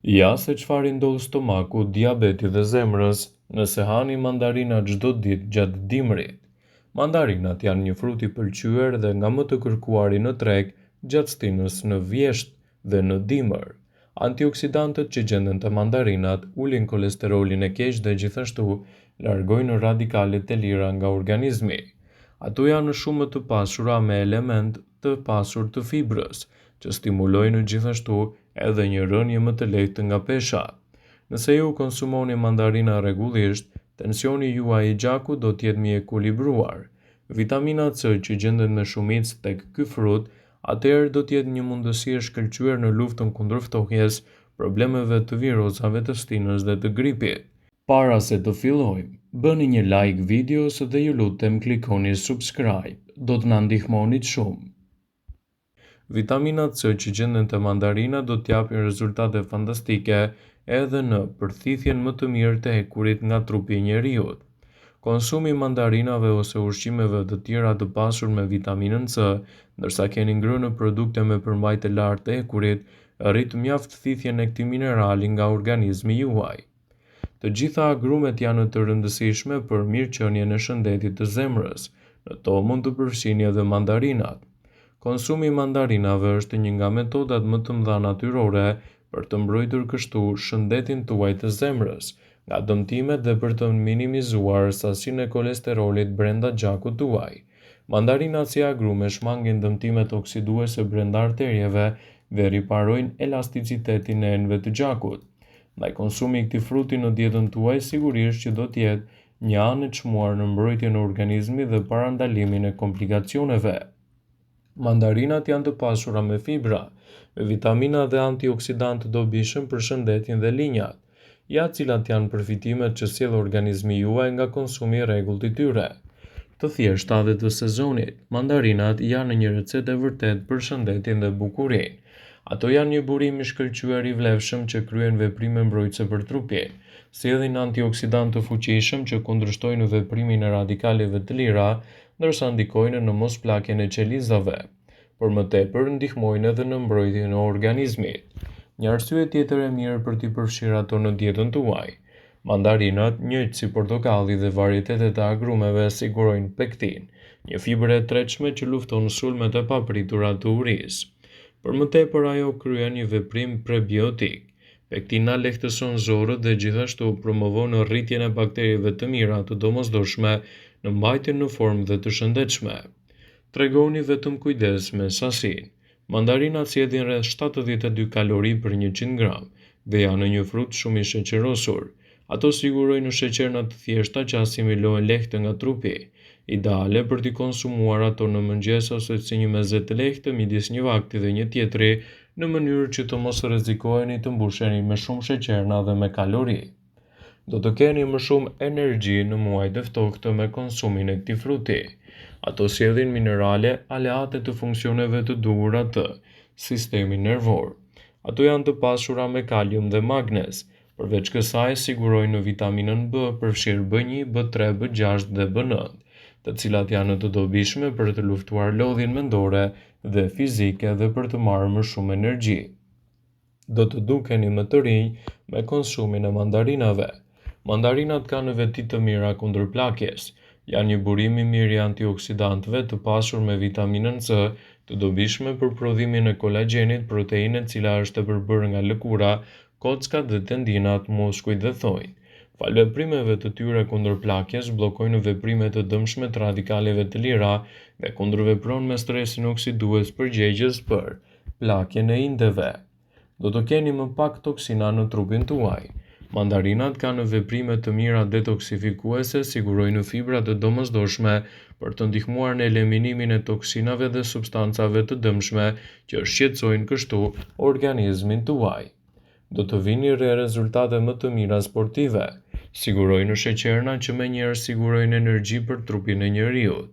Ja se çfarë i ndodh stomakut, diabetit dhe zemrës nëse hani mandarina çdo ditë gjatë dimrit. Mandarinat janë një frut i pëlqyer dhe nga më të kërkuari në treg gjatë stinës në vjesht dhe në dimër. Antioksidantët që gjenden te mandarinat ulin kolesterolin e keq dhe gjithashtu largojnë radikalet e lira nga organizmi. Ato janë shumë të pasura me element të pasur të fibrës, që stimulojnë gjithashtu edhe një rënje më të lehtë nga pesha. Nëse ju konsumoni mandarina rregullisht, tensioni juaj i gjakut do të jetë më i ekuilibruar. Vitamina C që gjendet me shumicë tek ky frut, atëherë do të jetë një mundësi e shkëlqyer në luftën kundër ftohjes, problemeve të virozave të stinës dhe të gripit. Para se të fillojmë, bëni një like videos dhe ju lutem klikoni subscribe, do të na ndihmonit shumë. Vitamina C që gjenden te mandarina do t'japin rezultate fantastike edhe në përthithjen më të mirë të hekurit nga trupi i njeriut. Konsumi i mandarinave ose ushqimeve të tjera të pasur me vitaminën C, ndërsa keni ngrënë produkte me përmbajtje lartë të hekurit, rrit mjaft thithjen e këtij minerali nga organizmi juaj. Të gjitha agrumet janë të rëndësishme për mirëqenien e shëndetit të zemrës. Në to mund të përfshijnë edhe mandarinat. Konsumi i mandarinave është një nga metodat më të mëdha natyrore për të mbrojtur kështu shëndetin tuaj të zemrës nga dëmtimet dhe për të minimizuar sasinë e kolesterolit brenda gjakut tuaj. Mandarinat si agrume shmangin dëmtimet oksiduese brenda arterieve dhe riparojnë elasticitetin e enëve të gjakut. Ndaj konsumi i këtij fruti në dietën tuaj sigurisht që do të jetë një anë e çmuar në mbrojtjen e organizmit dhe parandalimin e komplikacioneve. Mandarinat janë të pasura me fibra, me vitamina dhe antioksidantë të dobishëm për shëndetin dhe linjat, ja cilat janë përfitimet që sjell organizmi juaj nga konsumi i rregullt i tyre. Të thjeshta dhe të sezonit, mandarinat janë një recetë e vërtetë për shëndetin dhe bukurinë. Ato janë një burim i shkëlqyer i vlefshëm që kryen veprime mbrojtëse për trupin, sjellin antioksidantë të fuqishëm që kundërshtojnë veprimin e radikaleve të lira, ndërsa ndikojnë në mospllakjen e qelizave. Por më tepër ndihmojnë edhe në mbrojtjen e organizmit. Një arsye tjetër e mirë për t'i përfshirë ato në dietën tuaj. Mandarinat, njëjtë si portokalli dhe varietetet e agrumeve, sigurojnë pektin, një fibër e tretshme që lufton sulmet e papritura të urisë. Për më tepër ajo kryen një veprim prebiotik. Pektina lehtëson zorët dhe gjithashtu promovon rritjen e bakterieve të mira të domosdoshme në mbajtjen në formë dhe të shëndetshme. Tregoni vetëm kujdes me sasinë. Mandarinat sjellin rreth 72 kalori për 100 gram dhe janë një frut shumë i sheqerosur. Ato sigurojnë sheqerna të thjeshta që asimilohen lehtë nga trupi, ideale për t'i konsumuar ato në mëngjes ose si një mezet të lehtë midis një vakti dhe një tjetri, në mënyrë që të mos rrezikoheni të mbusheni me shumë sheqerna dhe me kalori. Do të keni më shumë energji në muajt e ftohtë me konsumin e këtij fruti. Ato sjellin minerale aleate të funksioneve të duhura të sistemin nervor. Ato janë të pasura me kalium dhe magnez. Përveç kësaj sigurojnë vitaminën B, përfshirë B1, B3, B6 dhe B9, të cilat janë të dobishme për të luftuar lodhjen mendore dhe fizike dhe për të marrë më shumë energji. Do të dukeni më të rinj me konsumin e mandarinave. Mandarinat kanë veti të mira kundër plakjes. Janë një burim i mirë i antioksidantëve të pasur me vitaminën C, të dobishme për prodhimin e kolagjenit, proteine e cila është e përbërë nga lëkura, kockat dhe tendinat, muskujt dhe thonjtë. Falë veprimeve të tyre kundër plakjes, bllokojnë veprimet të dëmshme të radikaleve të lira dhe kundërvepron me stresin oksidues përgjegjës për plakjen e indeve. Do të keni më pak toksina në trupin tuaj. Mandarinat kanë veprime të mira detoksifikuese, sigurojnë fibra të domosdoshme për të ndihmuar në eliminimin e toksinave dhe substancave të dëmshme që shqetësojnë kështu organizmin tuaj. Do të vini re rezultate më të mira sportive. Sigurojnë sheqerna që menjëherë sigurojnë energji për trupin e njeriut.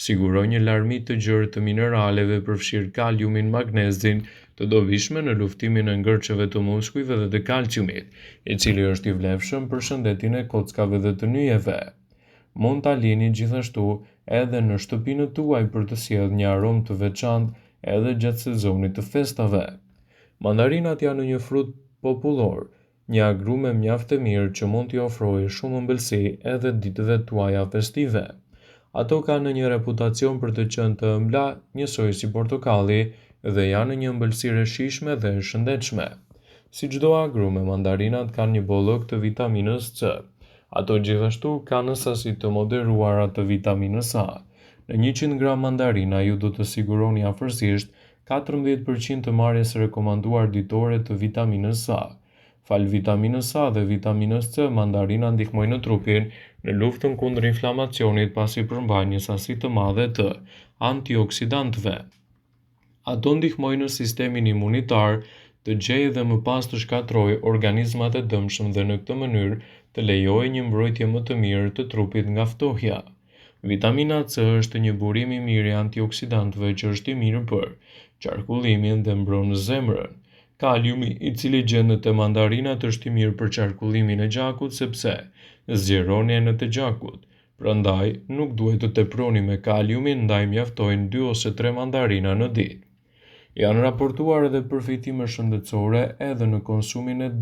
Sigurojnë një larmi të gjerë të mineraleve përfshirë kaliumin, magnezin, të dobishme në luftimin e ngërçeve të muskujve dhe të kalciumit, i cili është i vlefshëm për shëndetin e kockave dhe të nyjeve. Mund ta lini gjithashtu edhe në shtëpinë tuaj për të sjellë një aromë të veçantë edhe gjatë sezonit të festave. Mandarinat janë një frut popullor, një agrume mjaft e mirë që mund t'i ofrojë shumë ëmbëlsi edhe ditëve tuaja festive. Ato kanë një reputacion për të qenë të ëmbla, njësoj si portokalli, dhe janë një ëmbëlsirë e shijshme dhe e shëndetshme. Si çdo agrume, mandarinat kanë një bollëk të vitaminës C. Ato gjithashtu kanë sasi të moderuara të vitaminës A. Në 100 gram mandarina ju do të siguroni afërsisht 14% të marrjes së rekomanduar ditore të vitaminës A. Fal vitaminës A dhe vitaminës C, mandarina ndihmojnë në trupin në luftën kundër inflamacionit pasi përmbajnë një sasi të madhe të antioksidantëve. Ato ndihmojnë në sistemin imunitar të gjejë dhe më pas të shkatërrojë organizmat e dëmshëm dhe në këtë mënyrë të lejojë një mbrojtje më të mirë të trupit nga ftohja. Vitamina C është një burim i mirë i antioksidantëve që është i mirë për qarkullimin dhe mbron zemrën. Kaliumi, i cili gjendet te mandarinat, është i mirë për qarkullimin e gjakut sepse zgjeron enet e gjakut. Prandaj, nuk duhet të teproni me kaliumin, ndaj mjaftojnë 2 ose 3 mandarina në ditë. Janë raportuar edhe përfitime shëndetësore edhe në konsumin e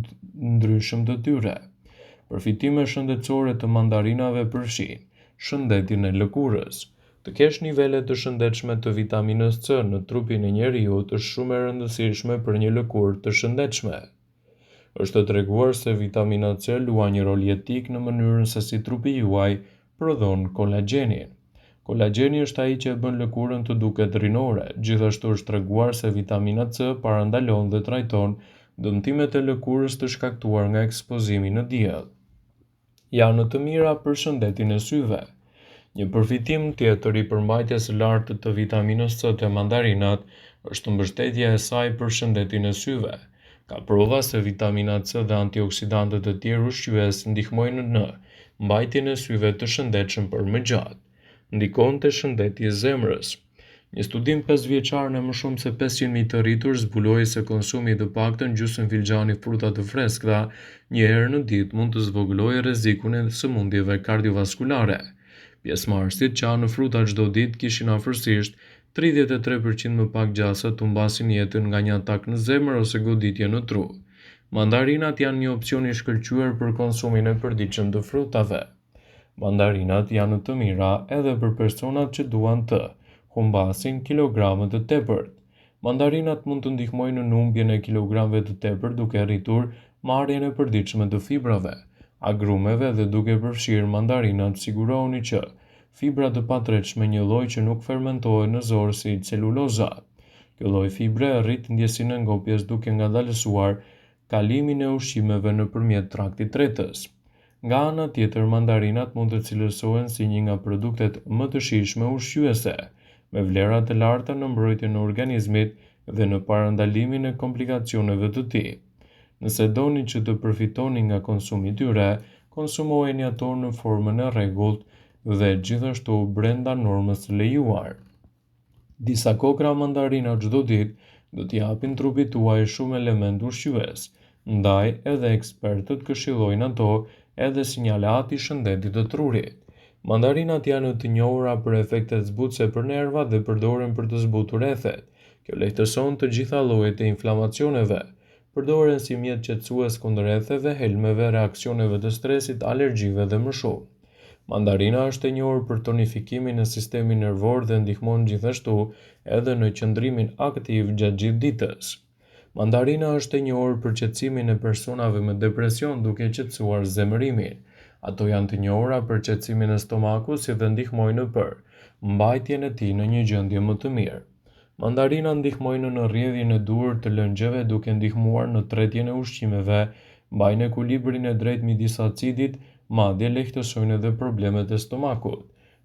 ndryshëm të tyre. Përfitime shëndetësore të mandarinave përfshin shëndetin e lëkurës. Të kesh nivele të shëndetshme të vitaminës C në trupin e njeriut është shumë e rëndësishme për një lëkurë të shëndetshme. Është treguar se vitamina C luan një rol jetik në mënyrën se si trupi juaj prodhon kolagjenin. Kolagjeni është ai që e bën lëkurën të duket rinore. Gjithashtu është treguar se vitamina C parandalon dhe trajton dëmtimet e lëkurës të shkaktuar nga ekspozimi në diell. Janë të mira për shëndetin e syve. Një përfitim tjetër i përmbajtjes së lartë të vitaminës C te mandarinat është mbështetja e saj për shëndetin e syve. Ka prova se vitamina C dhe antioksidantët e tjerë ushqyes ndihmojnë në mbajtjen e syve të shëndetshëm për më gjatë. Ndikon te shëndeti i zemrës. Një studim 5 vjeçar në më shumë se 500.000 të rritur zbuloi se konsumi i të paktën gjysmë filxhani fruta të freskëta një herë në ditë mund të zvogëlojë rrezikun e sëmundjeve kardiovaskulare. Pjesëmarrësit që hanë fruta çdo ditë kishin afërsisht 33% më pak gjasa të humbasin jetën nga një atak në zemër ose goditje në tru. Mandarinat janë një opcion i shkëlqyer për konsumin e përditshëm të frutave. Mandarinat janë të mira edhe për personat që duan të humbasin kilograme të tepërt. Mandarinat mund të ndihmojnë në humbjen e kilogramëve të tepërt duke rritur marrjen e përditshme të fibrave. Agrumeve dhe duke përfshirë mandarinat, siguroni që fibra të patretshme, një lloj që nuk fermentohet në zorë si celuloza. Kjo lloj fibre rrit ndjesinë e ngopjes duke ngadalësuar kalimin e ushqimeve nëpërmjet traktit tretës. Nga ana tjetër, mandarinat mund të cilësohen si një nga produktet më të shijshme ushqyese, me vlera të larta në mbrojtjen e organizmit dhe në parandalimin e komplikacioneve të tij. Nëse doni që të përfitoni nga konsumi i tyre, konsumojeni ato në formën e rregullt dhe gjithashtu brenda normës së lejuar. Disa kokra mandarina çdo ditë do t'i japin trupit tuaj shumë element ushqyes, ndaj edhe ekspertët këshillojnë ato edhe sinjalat i shëndetit të trurit. Mandarinat janë të njohura për efektet zbutëse për nervat dhe përdoren për të zbutur ethet. Kjo lehtëson të gjitha llojet e inflamacioneve. Përdoren si mjet qetësues kundër etheve, helmeve, reaksioneve të stresit, alergjive dhe më shumë. Mandarina është e njohur për tonifikimin e sistemit nervor dhe ndihmon gjithashtu edhe në qëndrimin aktiv gjatë gjithë ditës. Mandarina është e njohur për qetësimin e personave me depresion duke qetësuar zemërimin. Ato janë të njohura për qetësimin e stomakut si dhe ndihmojnë për mbajtjen e tij në një gjendje më të mirë. Mandarinat ndihmojnë në rrjedhjen e duhur të lëngjeve duke ndihmuar në tretjen e ushqimeve, mbajnë ekuilibrin e drejtë midis acidit, madje lehtësojnë edhe problemet e stomakut.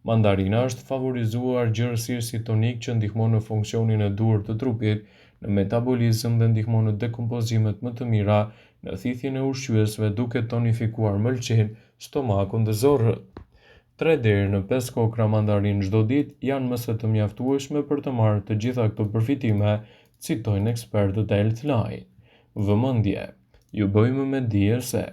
Mandarina është favorizuar gjërësisht si tonik që ndihmon në funksionin e duhur të trupit, në metabolizëm dhe ndihmon në dekompozimet më të mira në thithjen e ushqyesve duke tonifikuar mëlçin, stomakun dhe zorrët. 3 deri në 5 kokra mandarinë çdo ditë janë më së të mjaftueshme për të marrë të gjitha këto përfitime, citojnë ekspertët e Healthline. Vëmendje, ju bëjmë me dije se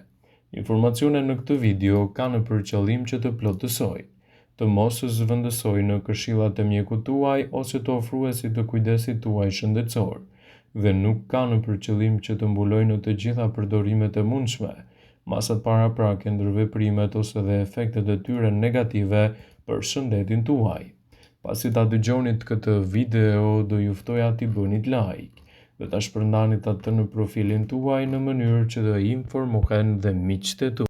informacionet në këtë video kanë për qëllim që të plotësojnë, të mos zëvendësojnë në këshillat e mjekut tuaj ose të ofruesit të kujdesit tuaj shëndetësor. dhe nuk kanë për qëllim që të mbulojnë të gjitha përdorimet e mundshme, masat paraprake, ndërveprimet ose dhe efektet e tyre negative për shëndetin tuaj. Pasi ta dëgjonit këtë video, do ju ftoja t'i bënit like dhe ta shpërndanit atë në profilin tuaj në mënyrë që të informohen dhe miqtë tuaj.